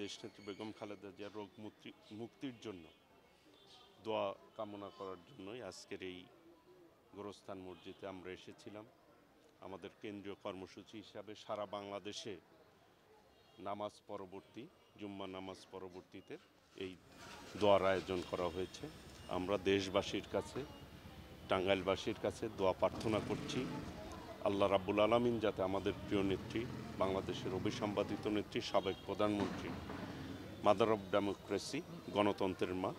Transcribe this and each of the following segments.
দেশনেত্রী বেগম খালেদা জিয়ার রোগ মুক্তির জন্য দোয়া কামনা করার জন্যই আজকের এই গোরস্থান মসজিদে আমরা এসেছিলাম। আমাদের কেন্দ্রীয় কর্মসূচি হিসাবে সারা বাংলাদেশে নামাজ পরবর্তী জুম্মা নামাজ পরবর্তীতে এই দোয়ার আয়োজন করা হয়েছে। আমরা দেশবাসীর কাছে, টাঙ্গাইলবাসীর কাছে দোয়া প্রার্থনা করছি, আল্লাহ রাব্বুল আলামিন যাতে আমাদের প্রিয় নেত্রী, বাংলাদেশের অবিসম্বাদিত নেত্রী, সাবেক প্রধানমন্ত্রী, মাদার অব ডেমোক্রেসি, গণতন্ত্রের মা,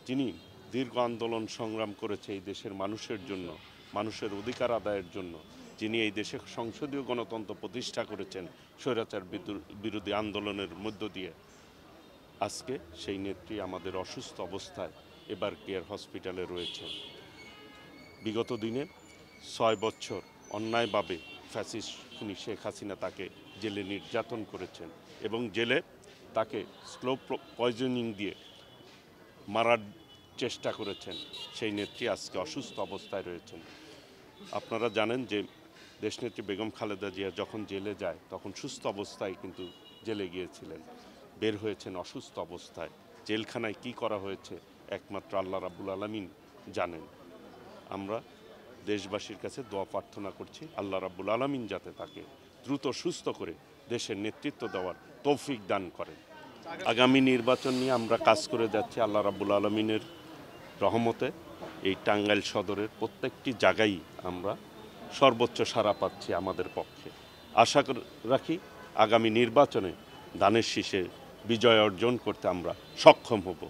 যিনি দীর্ঘ আন্দোলন সংগ্রাম করেছে এই দেশের মানুষের জন্য, মানুষের অধিকার আদায়ের জন্য, যিনি এই দেশে সংসদীয় গণতন্ত্র প্রতিষ্ঠা করেছেন স্বৈরাচার বিরোধী আন্দোলনের মধ্য দিয়ে, আজকে সেই নেত্রী আমাদের অসুস্থ অবস্থায় এবার কেয়ার হসপিটালে রয়েছে। বিগত দিনে 6 বছর অন্যায়ভাবে ফ্যাসিস্ট খুনি শেখ হাসিনা তাকে জেলে নির্যাতন করেছেন এবং জেলে তাকে স্লো পয়জনিং দিয়ে মারার চেষ্টা করেছেন। সেই নেত্রী আজকে অসুস্থ অবস্থায় রয়েছেন। আপনারা জানেন যে দেশনেত্রী বেগম খালেদা জিয়া যখন জেলে যায় তখন সুস্থ অবস্থায় কিন্তু জেলে গিয়েছিলেন, বের হয়েছেন অসুস্থ অবস্থায়। জেলখানায় কি করা হয়েছে একমাত্র আল্লাহ রাব্বুল আলামিন জানেন। আমরা দেশবাসীর কাছে দোয়া প্রার্থনা করছি, আল্লাহ রাব্বুল আলামিন যাতে তাকে দ্রুত সুস্থ করে দেশের নেতৃত্ব দেওয়ার তৌফিক দান করেন। আগামী নির্বাচন নিয়ে আমরা কাজ করে যাচ্ছি আল্লাহ রাব্বুল আলামিনের রহমতে। এই টাঙ্গাইল সদরের প্রত্যেকটি জায়গায় আমরা সর্বোচ্চ সাড়া পাচ্ছি আমাদের পক্ষে। আশা রাখি আগামী নির্বাচনে ধানের শীষে বিজয় অর্জন করতে আমরা সক্ষম হব।